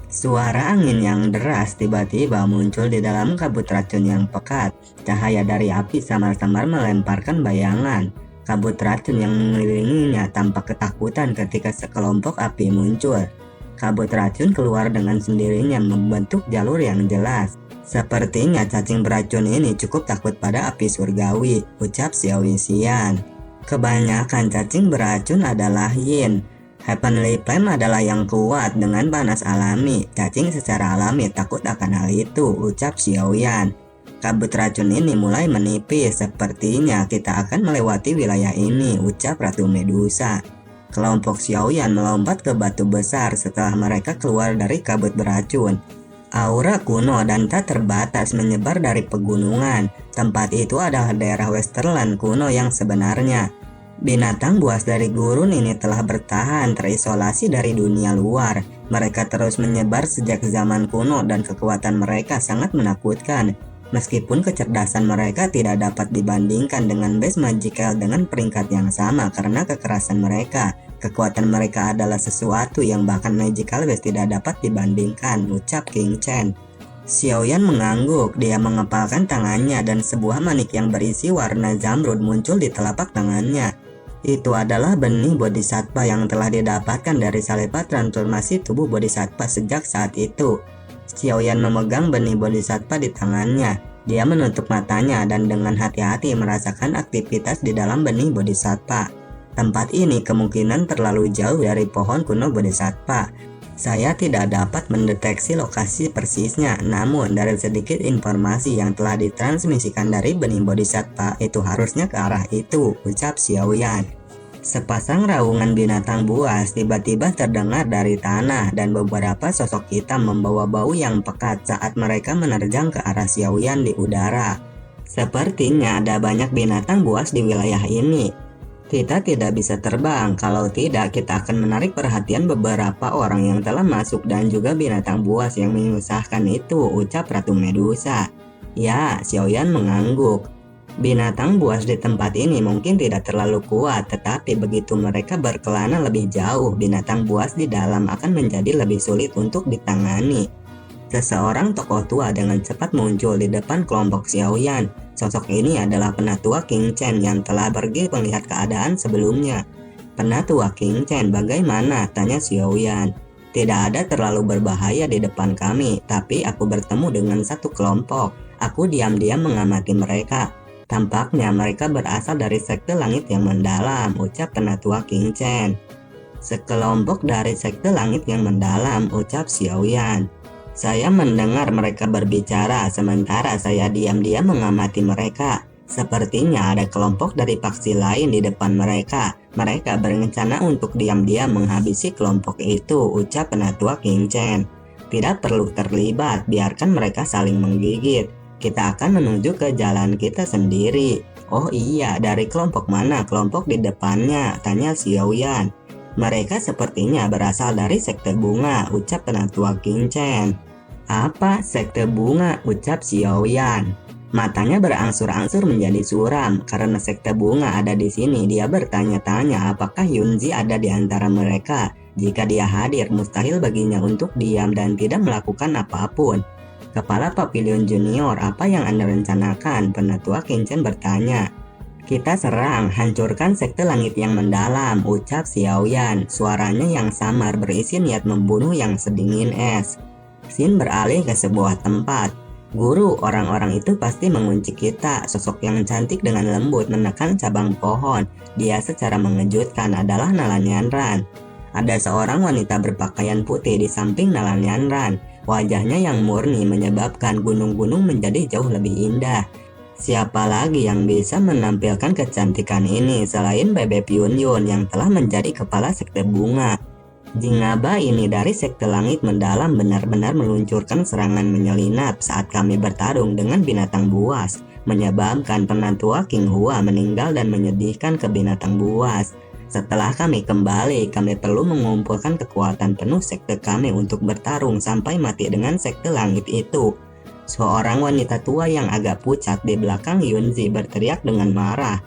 Suara angin yang deras tiba-tiba muncul di dalam kabut racun yang pekat. Cahaya dari api samar-samar melemparkan bayangan. Kabut racun yang mengelilinginya tampak ketakutan ketika sekelompok api muncul. Kabut racun keluar dengan sendirinya membentuk jalur yang jelas. Sepertinya cacing beracun ini cukup takut pada api surgawi, ucap Xiao Yixian. Kebanyakan cacing beracun adalah yin. Heavenly Flame adalah yang kuat dengan panas alami. Cacing secara alami takut akan hal itu, ucap Xiaoyan. Kabut racun ini mulai menipis, sepertinya kita akan melewati wilayah ini, ucap Ratu Medusa. Kelompok Xiaoyan melompat ke batu besar setelah mereka keluar dari kabut beracun. Aura kuno dan tak terbatas menyebar dari pegunungan. Tempat itu adalah daerah Westerland kuno yang sebenarnya. Binatang buas dari gurun ini telah bertahan terisolasi dari dunia luar. Mereka terus menyebar sejak zaman kuno dan kekuatan mereka sangat menakutkan. Meskipun kecerdasan mereka tidak dapat dibandingkan dengan Best Magical dengan peringkat yang sama karena kekerasan mereka. Kekuatan mereka adalah sesuatu yang bahkan Magical Best tidak dapat dibandingkan, ucap King Chen. Xiaoyan mengangguk, dia mengepalkan tangannya dan sebuah manik yang berisi warna zamrud muncul di telapak tangannya. Itu adalah benih bodhisattva yang telah didapatkan dari saliva transformasi tubuh bodhisattva sejak saat itu. Xiaoyan memegang benih bodhisattva di tangannya. Dia menutup matanya dan dengan hati-hati merasakan aktivitas di dalam benih bodhisattva. Tempat ini kemungkinan terlalu jauh dari pohon kuno bodhisattva. Saya tidak dapat mendeteksi lokasi persisnya, namun dari sedikit informasi yang telah ditransmisikan dari benih bodhisattva itu harusnya ke arah itu, ucap Xiaoyan. Sepasang raungan binatang buas tiba-tiba terdengar dari tanah dan beberapa sosok hitam membawa bau yang pekat saat mereka menerjang ke arah Xiaoyan di udara. Sepertinya ada banyak binatang buas di wilayah ini. Kita tidak bisa terbang, kalau tidak kita akan menarik perhatian beberapa orang yang telah masuk dan juga binatang buas yang menyusahkan itu, ucap Ratu Medusa. Ya, Xiaoyan mengangguk. Binatang buas di tempat ini mungkin tidak terlalu kuat, tetapi begitu mereka berkelana lebih jauh, binatang buas di dalam akan menjadi lebih sulit untuk ditangani. Seseorang tokoh tua dengan cepat muncul di depan kelompok Xiaoyan. Sosok ini adalah penatua King Chen yang telah pergi melihat keadaan sebelumnya. Penatua King Chen, bagaimana? Tanya Xiaoyan. Tidak ada terlalu berbahaya di depan kami, tapi aku bertemu dengan satu kelompok. Aku diam-diam mengamati mereka. Tampaknya mereka berasal dari sekte langit yang mendalam, ucap penatua King Chen. Sekelompok dari sekte langit yang mendalam, ucap Xiaoyan. Saya mendengar mereka berbicara, sementara saya diam-diam mengamati mereka. Sepertinya ada kelompok dari faksi lain di depan mereka. Mereka berencana untuk diam-diam menghabisi kelompok itu, ucap penatua King Chen. Tidak perlu terlibat, biarkan mereka saling menggigit. Kita akan menuju ke jalan kita sendiri. Oh iya, dari kelompok mana kelompok di depannya? Tanya Xiaoyan. Mereka sepertinya berasal dari sekte bunga, ucap penatua King Chen. Apa sekte bunga? Ucap Xiaoyan. Matanya berangsur-angsur menjadi suram karena sekte bunga ada di sini. Dia bertanya-tanya apakah Yunzi ada di antara mereka. Jika dia hadir, mustahil baginya untuk diam dan tidak melakukan apapun. Kepala Pavilion Junior, apa yang Anda rencanakan? Penatua King Chen bertanya. Kita serang, hancurkan sekte langit yang mendalam, ucap Xiaoyan. Suaranya yang samar berisi niat membunuh yang sedingin es. Xin beralih ke sebuah tempat. Guru, orang-orang itu pasti mengunci kita. Sosok yang cantik dengan lembut menekan cabang pohon. Dia secara mengejutkan adalah Nalanyanran. Ada seorang wanita berpakaian putih di samping Nalanyanran. Wajahnya yang murni menyebabkan gunung-gunung menjadi jauh lebih indah. Siapa lagi yang bisa menampilkan kecantikan ini selain Bebek Yun Yun yang telah menjadi kepala sekte bunga? Jingaba ini dari sekte langit mendalam benar-benar meluncurkan serangan menyelinap saat kami bertarung dengan binatang buas, menyebabkan penatua King Hua meninggal dan menyedihkan ke binatang buas. Setelah kami kembali, kami perlu mengumpulkan kekuatan penuh sekte kami untuk bertarung sampai mati dengan sekte langit itu. Seorang wanita tua yang agak pucat di belakang Yunzi berteriak dengan marah.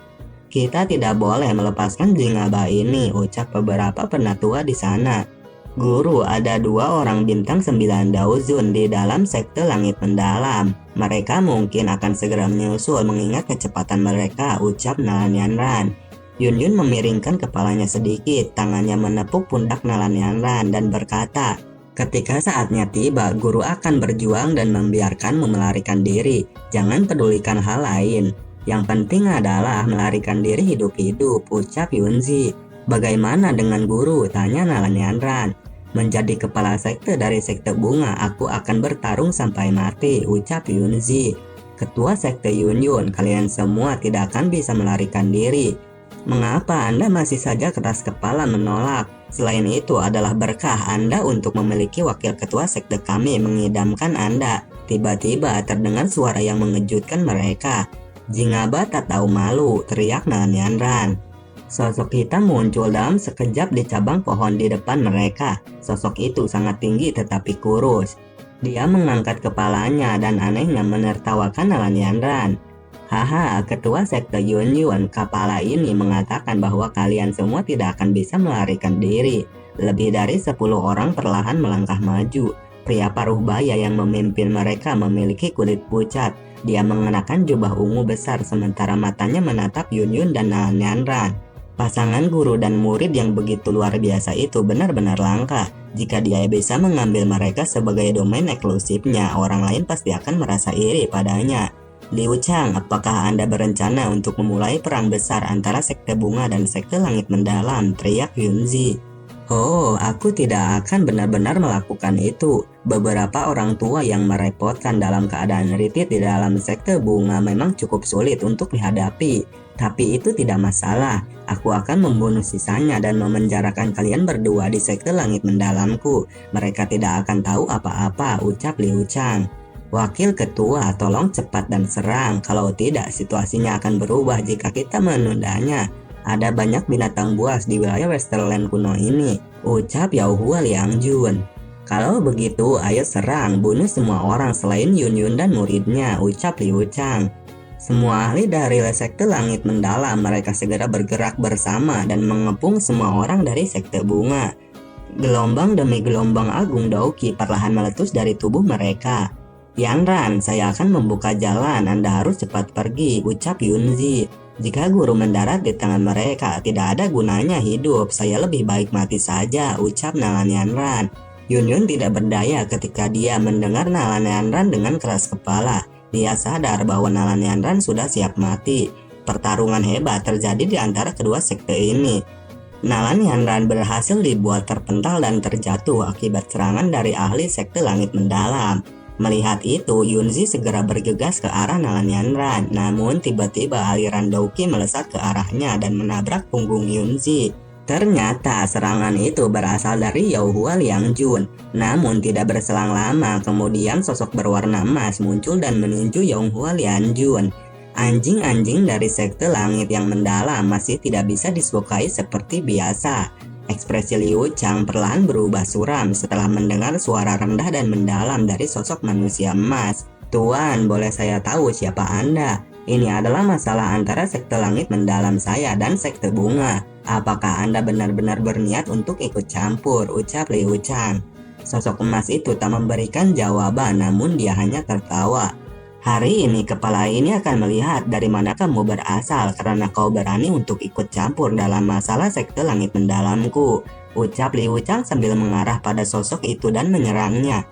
Kita tidak boleh melepaskan Jingaba ini, ucap beberapa penatua di sana. Guru, ada dua orang bintang 9 Daozun di dalam sekte langit mendalam. Mereka mungkin akan segera menyusul mengingat kecepatan mereka, ucap Nalanianran. Yun Yun memiringkan kepalanya sedikit, tangannya menepuk pundak Nalanianran dan berkata, ketika saatnya tiba, guru akan berjuang dan membiarkanmu melarikan diri. Jangan pedulikan hal lain. Yang penting adalah melarikan diri hidup-hidup, ucap Yunzi. Bagaimana dengan guru? Tanya Nalanianran. Menjadi kepala sekte dari sekte bunga, aku akan bertarung sampai mati, ucap Yunzi. Ketua sekte Yun Yun, kalian semua tidak akan bisa melarikan diri. Mengapa Anda masih saja keras kepala menolak? Selain itu adalah berkah Anda untuk memiliki wakil ketua sekte kami mengidamkan Anda. Tiba-tiba terdengar suara yang mengejutkan mereka. Jingaba tak tahu malu, teriak Nalanianran. Sosok hitam muncul dalam sekejap di cabang pohon di depan mereka. Sosok itu sangat tinggi tetapi kurus. Dia mengangkat kepalanya dan anehnya menertawakan Nalanianran. Haha, ketua sekte Yun Yun, kepala ini mengatakan bahwa kalian semua tidak akan bisa melarikan diri. Lebih dari 10 orang perlahan melangkah maju. Pria paruh baya yang memimpin mereka memiliki kulit pucat. Dia mengenakan jubah ungu besar sementara matanya menatap Yun Yun dan Nalanianran. Pasangan guru dan murid yang begitu luar biasa itu benar-benar langka. Jika dia bisa mengambil mereka sebagai domain eksklusifnya, orang lain pasti akan merasa iri padanya. Liu Chang, apakah Anda berencana untuk memulai perang besar antara sekte bunga dan sekte langit mendalam? Teriak Yunzi. Oh, aku tidak akan benar-benar melakukan itu. Beberapa orang tua yang merepotkan dalam keadaan retreat di dalam sekte bunga memang cukup sulit untuk dihadapi. Tapi itu tidak masalah. Aku akan membunuh sisanya dan memenjarakan kalian berdua di sekte langit mendalamku. Mereka tidak akan tahu apa-apa, ucap Liu Chang. Wakil ketua, tolong cepat dan serang. Kalau tidak, situasinya akan berubah jika kita menundanya. Ada banyak binatang buas di wilayah Westerland kuno ini, ucap Yaohua Liangjun. Kalau begitu, ayo serang, bunuh semua orang selain Yun Yun dan muridnya, ucap Liu Chang. Semua ahli dari sekte langit mendalam, mereka segera bergerak bersama dan mengepung semua orang dari sekte bunga. Gelombang demi gelombang agung Daoki perlahan meletus dari tubuh mereka. Yanran, saya akan membuka jalan, Anda harus cepat pergi, ucap Yunzi. Jika guru mendarat di tangan mereka, tidak ada gunanya hidup, saya lebih baik mati saja, ucap Nalanianran. Yun Yun tidak berdaya ketika dia mendengar Nalanianran dengan keras kepala. Dia sadar bahwa Nalanianran sudah siap mati. Pertarungan hebat terjadi di antara kedua sekte ini. Nalanianran berhasil dibuat terpental dan terjatuh akibat serangan dari ahli sekte langit mendalam. Melihat itu, Yunzi segera bergegas ke arah Nalanianran. Namun tiba-tiba aliran Daoki melesat ke arahnya dan menabrak punggung Yunzi. Ternyata serangan itu berasal dari Yaohua Liangjun. Namun tidak berselang lama, kemudian sosok berwarna emas muncul dan menuju Yaohua Liangjun. Anjing-anjing dari sekte langit yang mendalam masih tidak bisa disukai seperti biasa. Ekspresi Liu Chang perlahan berubah suram setelah mendengar suara rendah dan mendalam dari sosok manusia emas. Tuan, boleh saya tahu siapa Anda? Ini adalah masalah antara sekte langit mendalam saya dan sekte bunga. Apakah Anda benar-benar berniat untuk ikut campur? Ucap Liu Chang. Sosok emas itu tak memberikan jawaban, namun dia hanya tertawa. Hari ini kepala ini akan melihat dari mana kamu berasal karena kau berani untuk ikut campur dalam masalah sekte langit mendalamku. Ucap Liu Chang sambil mengarah pada sosok itu dan menyerangnya.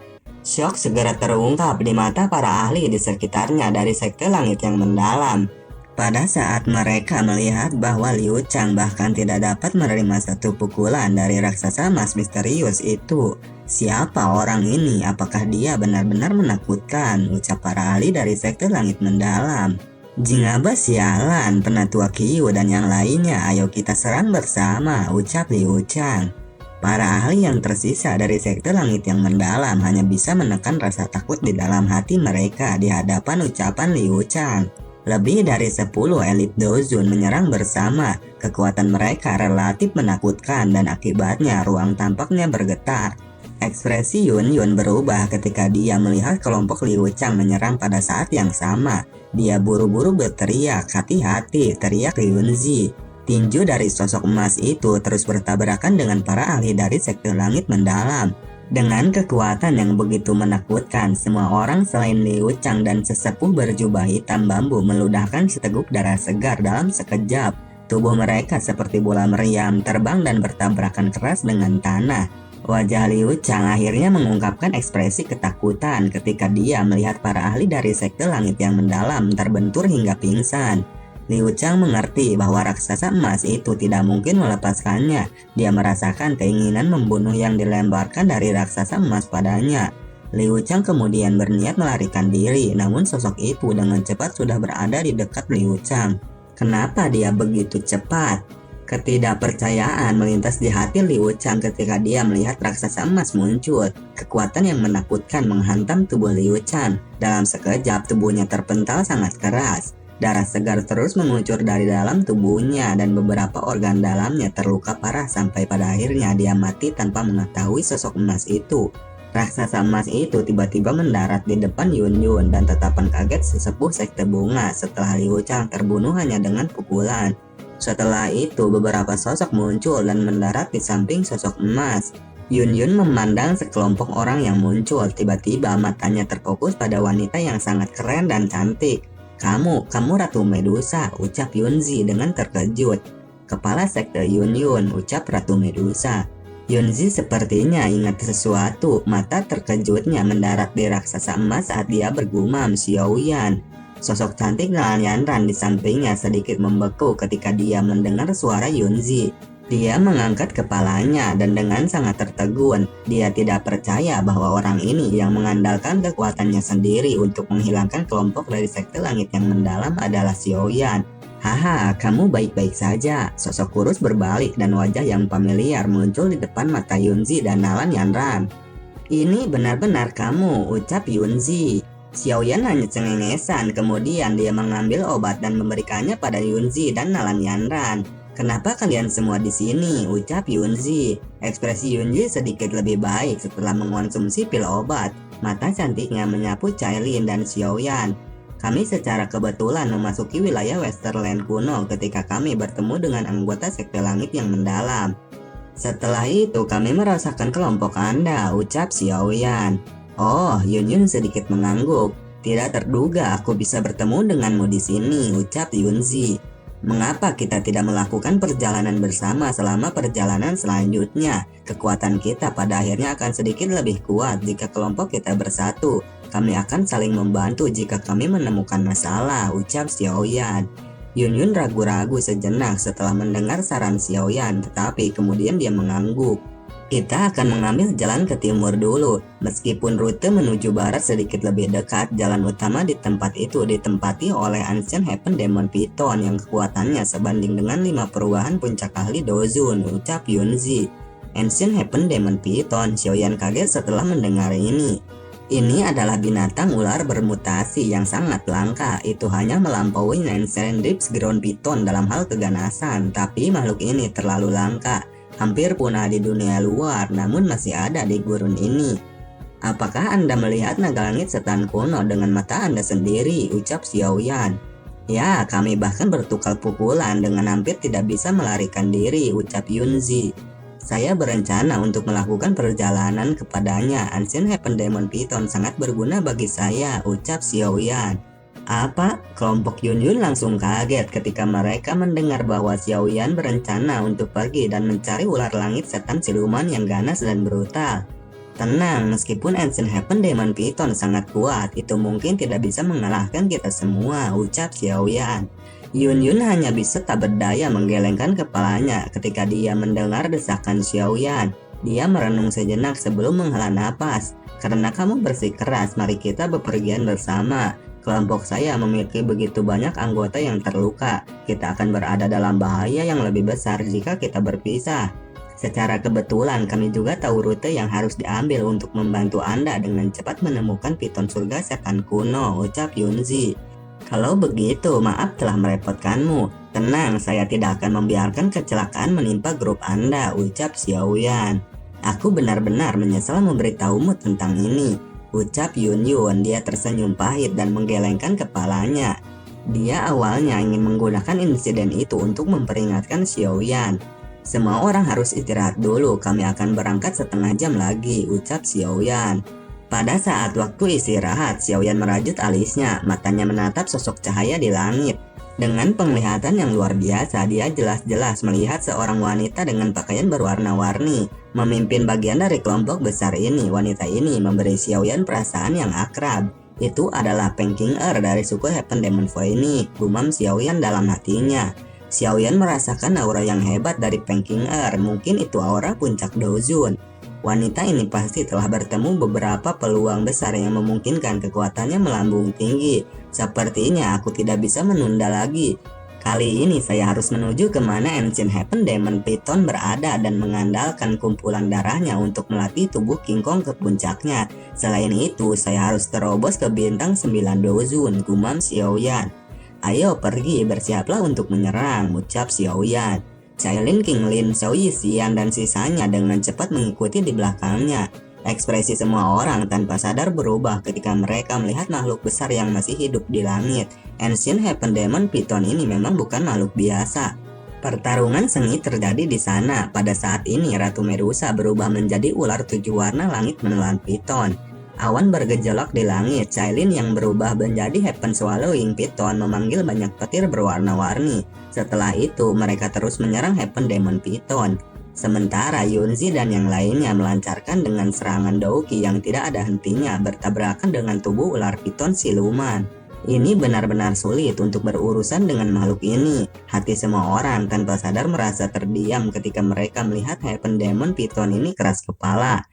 Syok segera terungkap di mata para ahli di sekitarnya dari sekte langit yang mendalam. Pada saat mereka melihat bahwa Liu Chang bahkan tidak dapat menerima satu pukulan dari raksasa emas misterius itu. Siapa orang ini? Apakah dia benar-benar menakutkan? Ucap para ahli dari sekte langit mendalam. Jingaba sialan, penatua Qiu dan yang lainnya, ayo kita serang bersama, ucap Liu Chang. Para ahli yang tersisa dari sekte langit yang mendalam hanya bisa menekan rasa takut di dalam hati mereka di hadapan ucapan Liu Chang. Lebih dari 10 elit Daozun menyerang bersama. Kekuatan mereka relatif menakutkan dan akibatnya ruang tampaknya bergetar. Ekspresi Yun Yun berubah ketika dia melihat kelompok Liu Chang menyerang pada saat yang sama. Dia buru-buru berteriak, hati-hati, teriak Yunzi. Tinju dari sosok emas itu terus bertabrakan dengan para ahli dari sekte langit mendalam. Dengan kekuatan yang begitu menakutkan, semua orang selain Liu Chang dan sesepuh berjubah hitam bambu meludahkan seteguk darah segar dalam sekejap. Tubuh mereka seperti bola meriam, terbang dan bertabrakan keras dengan tanah. Wajah Liu Chang akhirnya mengungkapkan ekspresi ketakutan ketika dia melihat para ahli dari sekte langit yang mendalam terbentur hingga pingsan. Liu Chang mengerti bahwa raksasa emas itu tidak mungkin melepaskannya. Dia merasakan keinginan membunuh yang dilemparkan dari raksasa emas padanya. Liu Chang kemudian berniat melarikan diri, namun sosok itu dengan cepat sudah berada di dekat Liu Chang. Kenapa dia begitu cepat? Ketidakpercayaan melintas di hati Liu Chang ketika dia melihat raksasa emas muncul. Kekuatan yang menakutkan menghantam tubuh Liu Chang. Dalam sekejap tubuhnya terpental sangat keras. Darah segar terus mengucur dari dalam tubuhnya dan beberapa organ dalamnya terluka parah sampai pada akhirnya dia mati tanpa mengetahui sosok emas itu. Raksasa emas itu tiba-tiba mendarat di depan Yun Yun dan tatapan kaget sesepuh sekte bunga setelah Liu Chang terbunuh hanya dengan pukulan. Setelah itu beberapa sosok muncul dan mendarat di samping sosok emas. Yun Yun memandang sekelompok orang yang muncul, tiba-tiba matanya terfokus pada wanita yang sangat keren dan cantik. Kamu Ratu Medusa, ucap Yunzi dengan terkejut. Kepala sekte Yun Yun, ucap Ratu Medusa. Yunzi sepertinya ingat sesuatu, mata terkejutnya mendarat di raksasa emas saat dia bergumam Xiaoyan. Sosok cantik Lan Yanran di sampingnya sedikit membeku ketika dia mendengar suara Yunzi. Dia mengangkat kepalanya dan dengan sangat tertegun, dia tidak percaya bahwa orang ini yang mengandalkan kekuatannya sendiri untuk menghilangkan kelompok dari sekte langit yang mendalam adalah Xiaoyan. Haha, kamu baik-baik saja. Sosok kurus berbalik dan wajah yang familiar muncul di depan mata Yunzi dan Lan Yanran. Ini benar-benar kamu, ucap Yunzi. Xiaoyan hanya cengengesan, kemudian dia mengambil obat dan memberikannya pada Yunzi dan Lan Yanran. Kenapa kalian semua di sini? Ucap Yunzi. Ekspresi Yunzi sedikit lebih baik setelah mengonsumsi pil obat. Mata cantiknya menyapu Cailin dan Xiaoyan. Kami secara kebetulan memasuki wilayah Westerland kuno ketika kami bertemu dengan anggota sekte langit yang mendalam. Setelah itu kami merasakan kelompok Anda, ucap Xiaoyan. Oh, Yun Yun sedikit mengangguk. Tidak terduga aku bisa bertemu denganmu di sini, ucap Yunzi. Mengapa kita tidak melakukan perjalanan bersama selama perjalanan selanjutnya? Kekuatan kita pada akhirnya akan sedikit lebih kuat jika kelompok kita bersatu. Kami akan saling membantu jika kami menemukan masalah, ucap Xiaoyan. Yun Yun ragu-ragu sejenak setelah mendengar saran Xiaoyan, tetapi kemudian dia mengangguk. Kita akan mengambil jalan ke timur dulu. Meskipun rute menuju barat sedikit lebih dekat, jalan utama di tempat itu ditempati oleh Ancient Heaven Demon Python yang kekuatannya sebanding dengan 5 perubahan puncak ahli Dozun, ucap Yunzi. Ancient Heaven Demon Python, Xiaoyan kaget setelah mendengar ini. Ini adalah binatang ular bermutasi yang sangat langka. Itu hanya melampaui Ancient Deep Ground Python dalam hal keganasan, tapi makhluk ini terlalu langka. Hampir punah di dunia luar, namun masih ada di gurun ini. Apakah Anda melihat naga langit setan kuno dengan mata Anda sendiri? Ucap Xiaoyan. Ya, kami bahkan bertukar pukulan dengan hampir tidak bisa melarikan diri, ucap Yunzi. Saya berencana untuk melakukan perjalanan kepadanya. Ancient Heaven Demon Python sangat berguna bagi saya, ucap Xiaoyan. Apa? Kelompok Yun Yun langsung kaget ketika mereka mendengar bahwa Xiaoyan berencana untuk pergi dan mencari ular langit setan siluman yang ganas dan brutal. Tenang, meskipun Ancient Heaven Demon Python sangat kuat, itu mungkin tidak bisa mengalahkan kita semua, ucap Xiaoyan. Yun Yun hanya bisa tak berdaya menggelengkan kepalanya ketika dia mendengar desakan Xiaoyan. Dia merenung sejenak sebelum menghela napas. Karena kamu bersikeras, mari kita bepergian bersama. Kelompok saya memiliki begitu banyak anggota yang terluka. Kita akan berada dalam bahaya yang lebih besar jika kita berpisah. Secara kebetulan kami juga tahu rute yang harus diambil untuk membantu Anda dengan cepat menemukan piton surga setan kuno, ucap Yunzi. Kalau begitu, maaf telah merepotkanmu. Tenang, saya tidak akan membiarkan kecelakaan menimpa grup Anda, ucap Xiaoyan. Aku benar-benar menyesal memberitahumu tentang ini, ucap Yun Yun. Dia tersenyum pahit dan menggelengkan kepalanya. Dia awalnya ingin menggunakan insiden itu untuk memperingatkan Xiaoyan. Semua orang harus istirahat dulu, kami akan berangkat setengah jam lagi, ucap Xiaoyan. Pada saat waktu istirahat, Xiaoyan merajut alisnya, matanya menatap sosok cahaya di langit. Dengan penglihatan yang luar biasa, dia jelas-jelas melihat seorang wanita dengan pakaian berwarna-warni memimpin bagian dari kelompok besar ini. Wanita ini memberi Xiaoyan perasaan yang akrab. Itu adalah Peng Qing'er dari suku Heaven Demon Phoenix, gumam Xiaoyan dalam hatinya. Xiaoyan merasakan aura yang hebat dari Peng Qing'er, mungkin itu aura puncak Dozun. Wanita ini pasti telah bertemu beberapa peluang besar yang memungkinkan kekuatannya melambung tinggi. Sepertinya aku tidak bisa menunda lagi. Kali ini saya harus menuju kemana Ancient Heaven Demon Python berada dan mengandalkan kumpulan darahnya untuk melatih tubuh King Kong ke puncaknya. Selain itu, saya harus terobos ke bintang 9 Dozun, gumam Xiaoyan. Ayo pergi, bersiaplah untuk menyerang, ucap Xiaoyan. Cailin, Qinglin, Xiao Yixian dan sisanya dengan cepat mengikuti di belakangnya. Ekspresi semua orang tanpa sadar berubah ketika mereka melihat makhluk besar yang masih hidup di langit. Ancient Heaven Demon Python ini memang bukan makhluk biasa. Pertarungan sengit terjadi di sana. Pada saat ini Ratu Medusa berubah menjadi ular 7 warna langit menelan Python. Awan bergejolak di langit. Cailin yang berubah menjadi Heaven Swallowing Python memanggil banyak petir berwarna-warni. Setelah itu mereka terus menyerang Heaven Demon Python. Sementara Yunzi dan yang lainnya melancarkan dengan serangan Douki yang tidak ada hentinya bertabrakan dengan tubuh ular piton siluman. Ini benar-benar sulit untuk berurusan dengan makhluk ini. Hati semua orang tanpa sadar merasa terdiam ketika mereka melihat Heaven Demon Python ini keras kepala.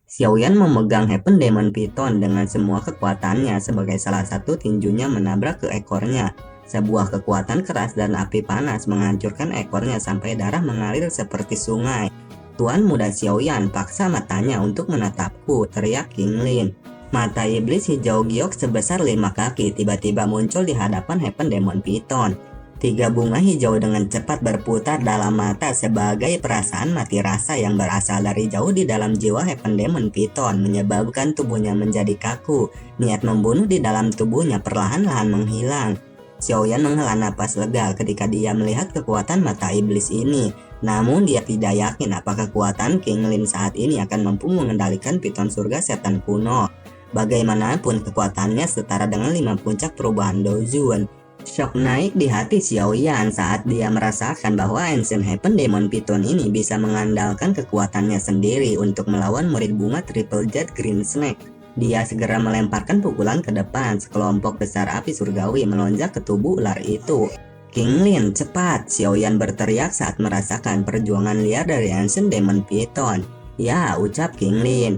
Xiaoyan memegang Heaven Demon Python dengan semua kekuatannya sebagai salah satu tinjunya menabrak ke ekornya. Sebuah kekuatan keras dan api panas menghancurkan ekornya sampai darah mengalir seperti sungai. Tuan muda Xiaoyan paksa matanya untuk menatapku, teriak Qinglin. Mata iblis hijau giok sebesar 5 kaki tiba-tiba muncul di hadapan Heaven Demon Python. 3 bunga hijau dengan cepat berputar dalam mata sebagai perasaan mati rasa yang berasal dari jauh di dalam jiwa Heaven Demon Python menyebabkan tubuhnya menjadi kaku. Niat membunuh di dalam tubuhnya perlahan-lahan menghilang. Xiaoyan menghela napas lega ketika dia melihat kekuatan mata iblis ini. Namun dia tidak yakin apakah kekuatan Qinglin saat ini akan mampu mengendalikan piton surga setan kuno. Bagaimanapun kekuatannya setara dengan 5 puncak perubahan Dozun. Shock naik di hati Xiaoyan saat dia merasakan bahwa Ancient Heaven Demon Python ini bisa mengandalkan kekuatannya sendiri untuk melawan murid bunga Triple Jet Green Snake. Dia segera melemparkan pukulan ke depan. Sekelompok besar api surgawi melonjak ke tubuh ular itu. Qinglin, cepat! Xiaoyan berteriak saat merasakan perjuangan liar dari Ancient Demon Python. Ya, ucap Qinglin.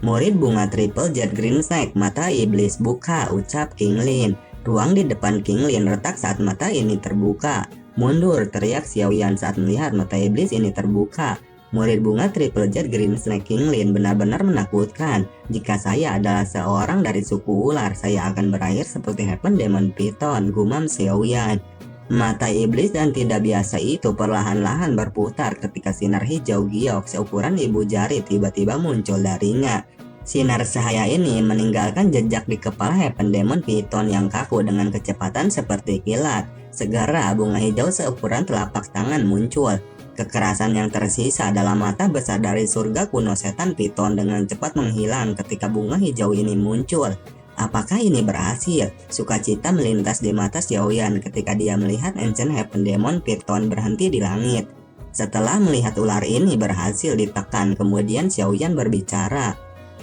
Murid bunga Triple Jet Green Snake, mata iblis buka, ucap Qinglin. Ruang di depan Qinglin retak saat mata ini terbuka. Mundur, teriak Xiaoyan saat melihat mata iblis ini terbuka. Murid bunga Triple Jet Green Snake Qinglin benar-benar menakutkan. Jika saya adalah seorang dari suku ular, saya akan berakhir seperti Heaven Demon Python, gumam Xiaoyan. Mata iblis dan tidak biasa itu perlahan-lahan berputar ketika sinar hijau giok seukuran ibu jari tiba-tiba muncul darinya. Sinar cahaya ini meninggalkan jejak di kepala Heaven Demon Python yang kaku dengan kecepatan seperti kilat. Segera bunga hijau seukuran telapak tangan muncul. Kekerasan yang tersisa dalam mata besar dari surga kuno setan Python dengan cepat menghilang ketika bunga hijau ini muncul. Apakah ini berhasil? Sukacita melintas di mata Xiaoyan ketika dia melihat Ancient Heaven Demon Python berhenti di langit. Setelah melihat ular ini berhasil ditekan, kemudian Xiaoyan berbicara.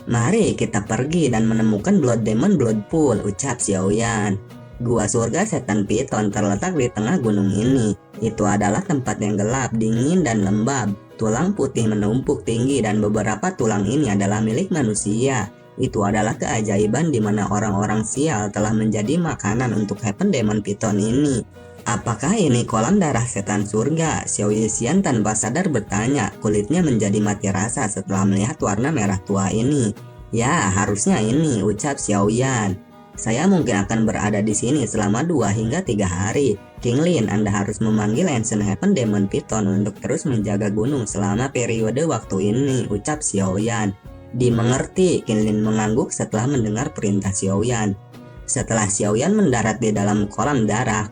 Mari kita pergi dan menemukan Blood Demon Blood Pool, ucap Xiaoyan. Gua surga setan Python terletak di tengah gunung ini. Itu adalah tempat yang gelap, dingin, dan lembab. Tulang putih menumpuk tinggi dan beberapa tulang ini adalah milik manusia. Itu adalah keajaiban di mana orang-orang sial telah menjadi makanan untuk Heaven Demon Python ini. Apakah ini kolam darah setan surga? Xiao Yixian tanpa sadar bertanya, kulitnya menjadi mati rasa setelah melihat warna merah tua ini. Ya, harusnya ini, ucap Xiaoyan. Saya mungkin akan berada di sini selama 2 hingga 3 hari. Qinglin, Anda harus memanggil Ancient Heaven Demon Python untuk terus menjaga gunung selama periode waktu ini, ucap Xiaoyan. Dimengerti, Qinglin mengangguk setelah mendengar perintah Xiaoyan. Setelah Xiaoyan mendarat di dalam kolam darah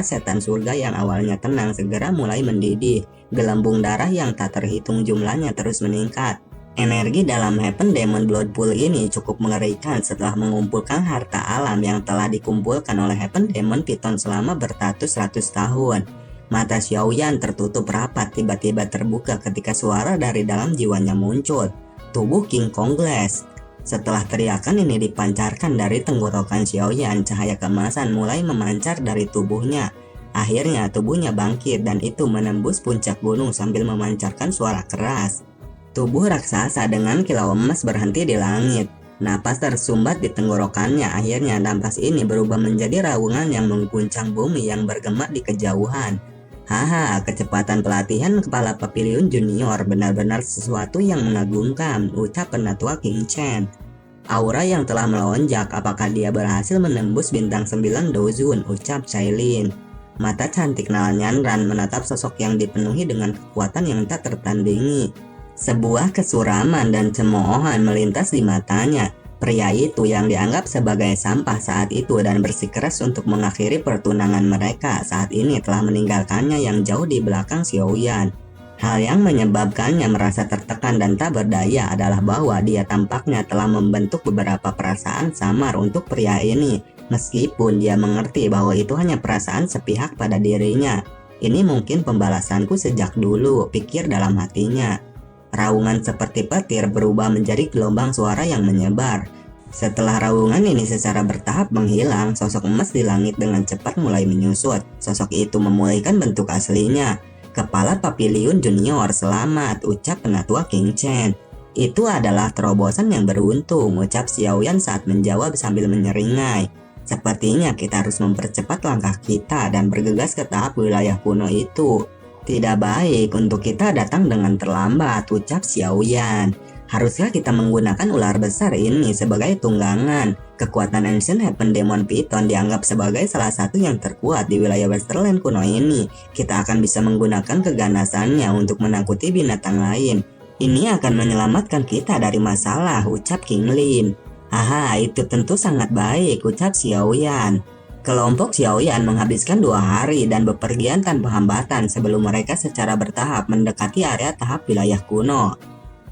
setan surga yang awalnya tenang segera mulai mendidih. Gelembung darah yang tak terhitung jumlahnya terus meningkat. Energi dalam Heaven Demon Blood Pool ini cukup mengerikan setelah mengumpulkan harta alam yang telah dikumpulkan oleh Heaven Demon Python selama beratus-ratus tahun. Mata Xiaoyan tertutup rapat tiba-tiba terbuka ketika suara dari dalam jiwanya muncul. Tubuh King Kong Glass. Setelah teriakan ini dipancarkan dari tenggorokan Xiaoyan, cahaya keemasan mulai memancar dari tubuhnya. Akhirnya tubuhnya bangkit dan itu menembus puncak gunung sambil memancarkan suara keras. Tubuh raksasa dengan kilau emas berhenti di langit. Napas tersumbat di tenggorokannya. Akhirnya napas ini berubah menjadi raungan yang mengguncang bumi yang bergema di kejauhan. Haha, kecepatan pelatihan kepala Papiliun Junior benar-benar sesuatu yang mengagumkan, ucap penatua King Chen. Aura yang telah melonjak, apakah dia berhasil menembus bintang 9 Dozun, ucap Cailin. Mata cantik Nalanyanran menatap sosok yang dipenuhi dengan kekuatan yang tak tertandingi. Sebuah kesuraman dan cemoohan melintas di matanya. Pria itu yang dianggap sebagai sampah saat itu dan bersikeras untuk mengakhiri pertunangan mereka saat ini telah meninggalkannya yang jauh di belakang Xiaoyan. Hal yang menyebabkannya merasa tertekan dan tak berdaya adalah bahwa dia tampaknya telah membentuk beberapa perasaan samar untuk pria ini, meskipun dia mengerti bahwa itu hanya perasaan sepihak pada dirinya. Ini mungkin pembalasanku sejak dulu, pikir dalam hatinya. Raungan seperti petir berubah menjadi gelombang suara yang menyebar. Setelah raungan ini secara bertahap menghilang, sosok emas di langit dengan cepat mulai menyusut. Sosok itu memulihkan bentuk aslinya. Kepala Papiliun Junior, selamat, ucap penatua King Chen. Itu adalah terobosan yang beruntung, ucap Xiaoyan saat menjawab sambil menyeringai. Sepertinya kita harus mempercepat langkah kita dan bergegas ke tahap wilayah kuno itu. Tidak baik untuk kita datang dengan terlambat, ucap Xiaoyan. Haruskah kita menggunakan ular besar ini sebagai tunggangan? Kekuatan Ancient Heaven Demon Python dianggap sebagai salah satu yang terkuat di wilayah Westerland kuno ini. Kita akan bisa menggunakan keganasannya untuk menakuti binatang lain. Ini akan menyelamatkan kita dari masalah, ucap King Lin. Haha, itu tentu sangat baik, ucap Xiaoyan. Kelompok Xiaoyan menghabiskan 2 hari dan bepergian tanpa hambatan sebelum mereka secara bertahap mendekati area tahap wilayah kuno.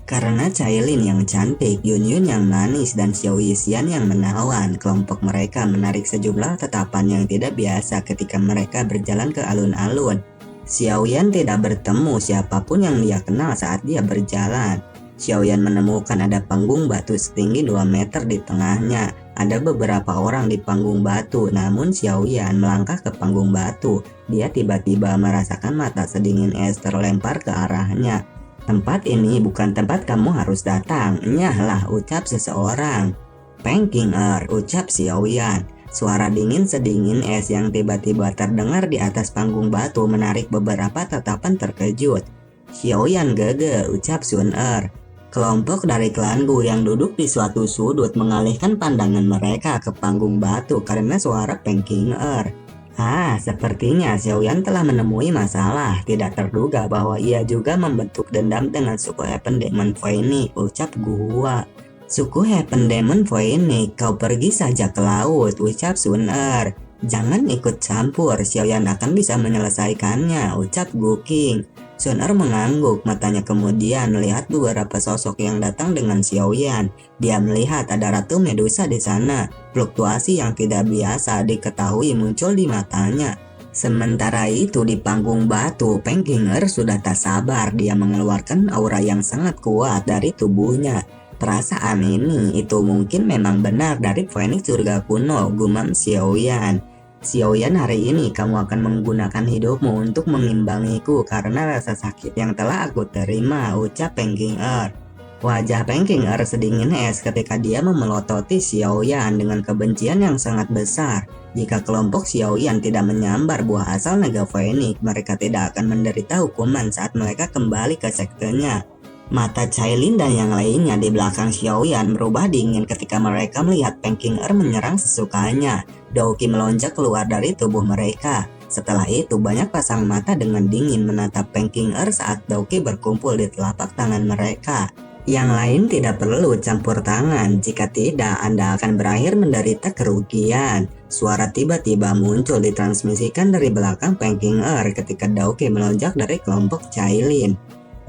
Karena Cailin yang cantik, Yunyun yang manis, dan Xiao Yixian yang menawan, kelompok mereka menarik sejumlah tatapan yang tidak biasa ketika mereka berjalan ke alun-alun. Xiaoyan tidak bertemu siapapun yang dia kenal saat dia berjalan. Xiaoyan menemukan ada panggung batu setinggi 2 meter di tengahnya. Ada beberapa orang di panggung batu, namun Xiaoyan melangkah ke panggung batu. Dia tiba-tiba merasakan mata sedingin es terlempar ke arahnya. Tempat ini bukan tempat kamu harus datang, nyahlah, ucap seseorang. Peng King ucap Xiaoyan. Suara dingin sedingin es yang tiba-tiba terdengar di atas panggung batu menarik beberapa tatapan terkejut. Xiaoyan gege, ucap Sun Kelompok dari klan Gu yang duduk di suatu sudut mengalihkan pandangan mereka ke panggung batu karena suara Peng King sepertinya Xiaoyan telah menemui masalah. Tidak terduga bahwa ia juga membentuk dendam dengan suku Heaven Demon Phoenix, ucap gua. Suku Heaven Demon Phoenix, kau pergi saja ke laut, ucap Sun Jangan ikut campur, Xiaoyan akan bisa menyelesaikannya, ucap Gu King. Sun mengangguk, matanya kemudian melihat beberapa sosok yang datang dengan Xiaoyan. Dia melihat ada Ratu Medusa di sana. Fluktuasi yang tidak biasa diketahui muncul di matanya. Sementara itu di panggung batu, Peng King sudah tak sabar. Dia mengeluarkan aura yang sangat kuat dari tubuhnya. Perasaan ini itu mungkin memang benar dari Phoenix surga kuno, gumam Xiaoyan. Xiaoyan, hari ini kamu akan menggunakan hidupmu untuk mengimbangiku karena rasa sakit yang telah aku terima, ucap Peng King Wajah Peng King sedingin es ketika dia memelototi Xiaoyan dengan kebencian yang sangat besar. Jika kelompok Xiaoyan tidak menyambar buah asal naga Phoenix, mereka tidak akan menderita hukuman saat mereka kembali ke sektenya. Mata Cailin dan yang lainnya di belakang Xiaoyan berubah dingin ketika mereka melihat Peng King menyerang sesukanya. Douki melonjak keluar dari tubuh mereka. Setelah itu banyak pasang mata dengan dingin menatap Peng King saat Douki berkumpul di telapak tangan mereka. Yang lain tidak perlu campur tangan, jika tidak Anda akan berakhir menderita kerugian. Suara tiba-tiba muncul ditransmisikan dari belakang Peng Qinger ketika Daoke melonjak dari kelompok Cailin.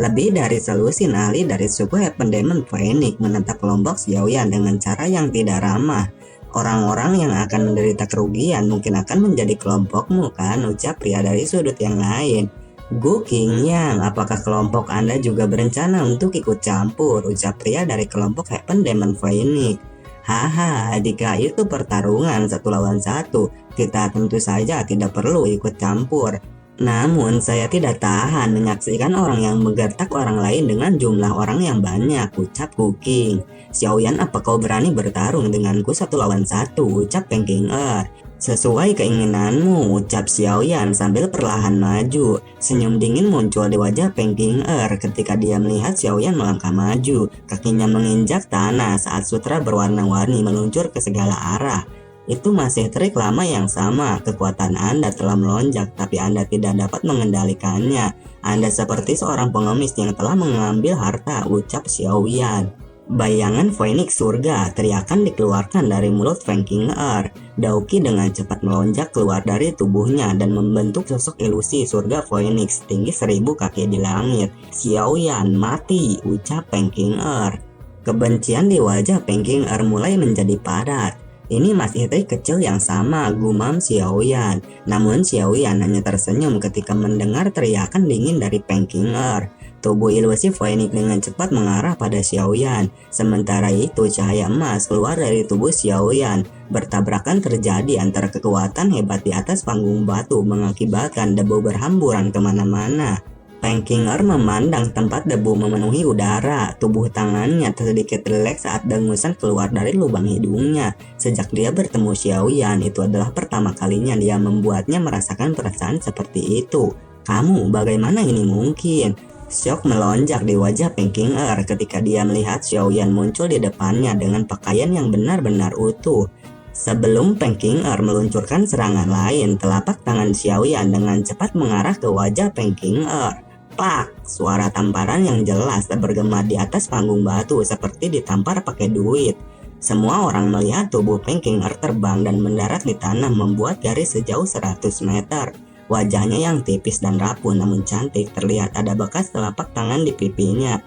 Lebih dari selusin ahli dari suku Heaven Demon Phoenix menentang kelompok Xiaoyan dengan cara yang tidak ramah. Orang-orang yang akan menderita kerugian mungkin akan menjadi kelompokmu kan, ucap pria dari sudut yang lain. Gu Qingyang, apakah kelompok Anda juga berencana untuk ikut campur? Ucap pria dari kelompok Heaven Demon Phoenix. Haha, jika itu pertarungan 1 lawan 1, kita tentu saja tidak perlu ikut campur. Namun saya tidak tahan menyaksikan orang yang menggertak orang lain dengan jumlah orang yang banyak, ucap Gu Qing. Xiaoyan, apa kau berani bertarung denganku 1 lawan 1? Ucap Peng Qinger. Sesuai keinginanmu, ucap Xiaoyan sambil perlahan maju. Senyum dingin muncul di wajah Peng Qinger ketika dia melihat Xiaoyan melangkah maju. Kakinya menginjak tanah saat sutra berwarna-warni meluncur ke segala arah. Itu masih trik lama yang sama, kekuatan Anda telah melonjak tapi Anda tidak dapat mengendalikannya. Anda seperti seorang pengemis yang telah mengambil harta, ucap Xiaoyan. Bayangan Phoenix surga, teriakan dikeluarkan dari mulut Peng Qinger. Daoki dengan cepat melonjak keluar dari tubuhnya dan membentuk sosok ilusi surga Phoenix tinggi 1000 kaki di langit. Xiaoyan, mati, ucap Peng Qinger. Kebencian di wajah Peng Qinger mulai menjadi padat. Ini masih trik kecil yang sama, gumam Xiaoyan. Namun Xiaoyan hanya tersenyum ketika mendengar teriakan dingin dari Peng Qinger. Tubuh ilusi Phoenix dengan cepat mengarah pada Xiaoyan. Sementara itu cahaya emas keluar dari tubuh Xiaoyan. Bertabrakan terjadi antara kekuatan hebat di atas panggung batu mengakibatkan debu berhamburan kemana-mana. Peng Qinger memandang tempat debu memenuhi udara. Tubuh tangannya sedikit rileks saat dengusan keluar dari lubang hidungnya. Sejak dia bertemu Xiaoyan, itu adalah pertama kalinya dia membuatnya merasakan perasaan seperti itu. Kamu, bagaimana ini mungkin? Syok melonjak di wajah Peng Qinger ketika dia melihat Xiaoyan muncul di depannya dengan pakaian yang benar-benar utuh. Sebelum Peng Qinger meluncurkan serangan lain, telapak tangan Xiaoyan dengan cepat mengarah ke wajah Peng Qinger. Plak! Suara tamparan yang jelas bergema di atas panggung batu seperti ditampar pakai duit. Semua orang melihat tubuh Peng Qinger terbang dan mendarat di tanah membuat garis sejauh 100 meter. Wajahnya yang tipis dan rapuh namun cantik, terlihat ada bekas telapak tangan di pipinya.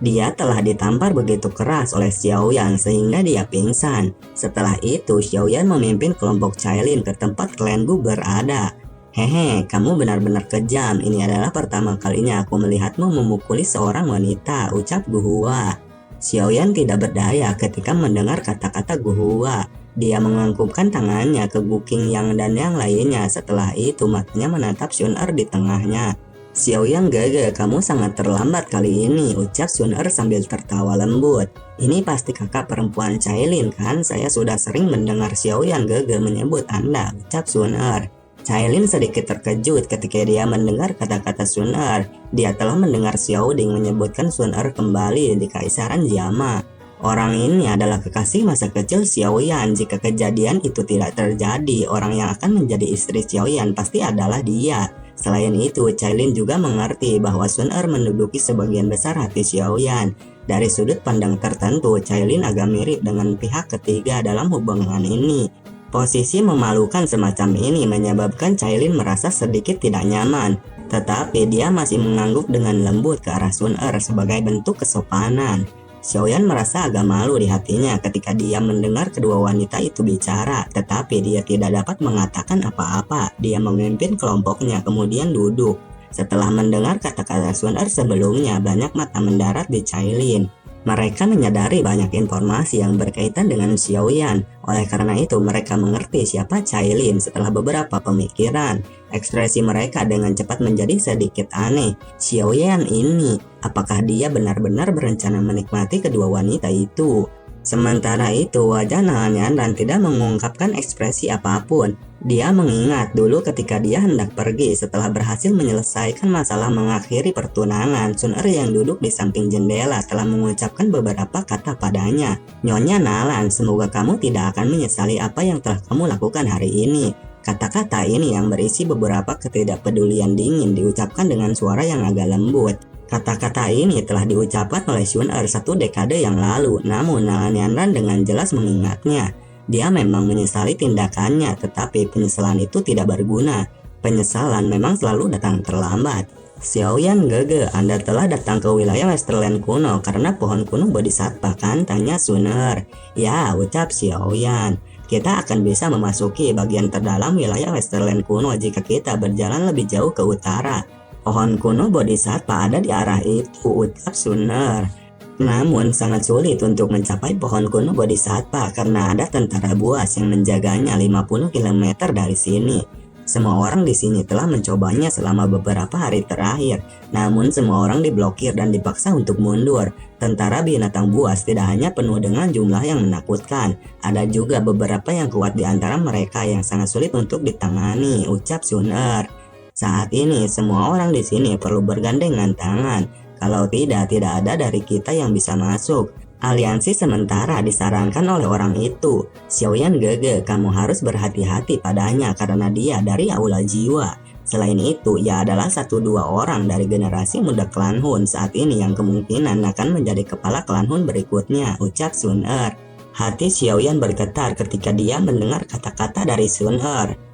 Dia telah ditampar begitu keras oleh Xiaoyan sehingga dia pingsan. Setelah itu Xiaoyan memimpin kelompok Cailin ke tempat klan Gu berada. Hehe, kamu benar-benar kejam. Ini adalah pertama kalinya aku melihatmu memukuli seorang wanita, ucap Gu Hua. Xiaoyan tidak berdaya ketika mendengar kata-kata Gu Hua. Dia menganggukkan tangannya ke Gu Qingyang dan yang lainnya. Setelah itu matanya menatap Xun Er di tengahnya. Xiaoyan, gege, kamu sangat terlambat kali ini, ucap Xun Er sambil tertawa lembut. Ini pasti kakak perempuan Cailin kan? Saya sudah sering mendengar Xiaoyan gege menyebut Anda, ucap Xun Er. Cailin sedikit terkejut ketika dia mendengar kata-kata Xun Er. Dia telah mendengar Xiao Ding menyebutkan Xun Er kembali di Kaisaran Jama. Orang ini adalah kekasih masa kecil Xiaoyan. Jika kejadian itu tidak terjadi, orang yang akan menjadi istri Xiaoyan pasti adalah dia. Selain itu, Cailin juga mengerti bahwa Xun Er menduduki sebagian besar hati Xiaoyan. Dari sudut pandang tertentu, Cailin agak mirip dengan pihak ketiga dalam hubungan ini. Posisi memalukan semacam ini menyebabkan Cailin merasa sedikit tidak nyaman. Tetapi dia masih mengangguk dengan lembut ke arah Xun Er sebagai bentuk kesopanan. Xiaoyan merasa agak malu di hatinya ketika dia mendengar kedua wanita itu bicara, tetapi dia tidak dapat mengatakan apa-apa. Dia memimpin kelompoknya kemudian duduk. Setelah mendengar kata-kata Xun Er sebelumnya, banyak mata mendarat di Cailin. Mereka menyadari banyak informasi yang berkaitan dengan Xiaoyan. Oleh karena itu mereka mengerti siapa Cailin. Setelah beberapa pemikiran, ekspresi mereka dengan cepat menjadi sedikit aneh. Xiaoyan ini, apakah dia benar-benar berencana menikmati kedua wanita itu? Sementara itu wajah Nalnyan dan tidak mengungkapkan ekspresi apapun. Dia mengingat dulu ketika dia hendak pergi setelah berhasil menyelesaikan masalah mengakhiri pertunangan. Xun Er yang duduk di samping jendela telah mengucapkan beberapa kata padanya. Nyonya Nalan, semoga kamu tidak akan menyesali apa yang telah kamu lakukan hari ini. Kata-kata ini yang berisi beberapa ketidakpedulian dingin diucapkan dengan suara yang agak lembut. Kata-kata ini telah diucapkan oleh Sun Er 1 dekade yang lalu, namun Nalanyan dengan jelas mengingatnya. Dia memang menyesali tindakannya, tetapi penyesalan itu tidak berguna. Penyesalan memang selalu datang terlambat. Xiaoyan Gege, Anda telah datang ke wilayah Westerland kuno karena pohon kuno Bodhisattva kan? Tanya Sun Er. Ya, ucap Xiaoyan. Kita akan bisa memasuki bagian terdalam wilayah Westerland kuno jika kita berjalan lebih jauh ke utara. Pohon kuno Bodhisattva ada di arah itu, ucap Sun Er. Namun sangat sulit untuk mencapai pohon kuno Bodhisattva karena ada tentara buas yang menjaganya 50 km dari sini. Semua orang di sini telah mencobanya selama beberapa hari terakhir, namun semua orang diblokir dan dipaksa untuk mundur. Tentara binatang buas tidak hanya penuh dengan jumlah yang menakutkan, ada juga beberapa yang kuat di antara mereka yang sangat sulit untuk ditangani, ucap Sun Er. Saat ini semua orang di sini perlu bergandengan tangan. Kalau tidak ada dari kita yang bisa masuk. Aliansi sementara disarankan oleh orang itu. Xiaoyan Gege, kamu harus berhati-hati padanya karena dia dari Aula Jiwa. Selain itu, ia adalah 1-2 orang dari generasi muda klan Hun saat ini yang kemungkinan akan menjadi kepala klan Hun berikutnya, ucap Sun Er. Hati Xiaoyan bergetar ketika dia mendengar kata-kata dari Sun Er.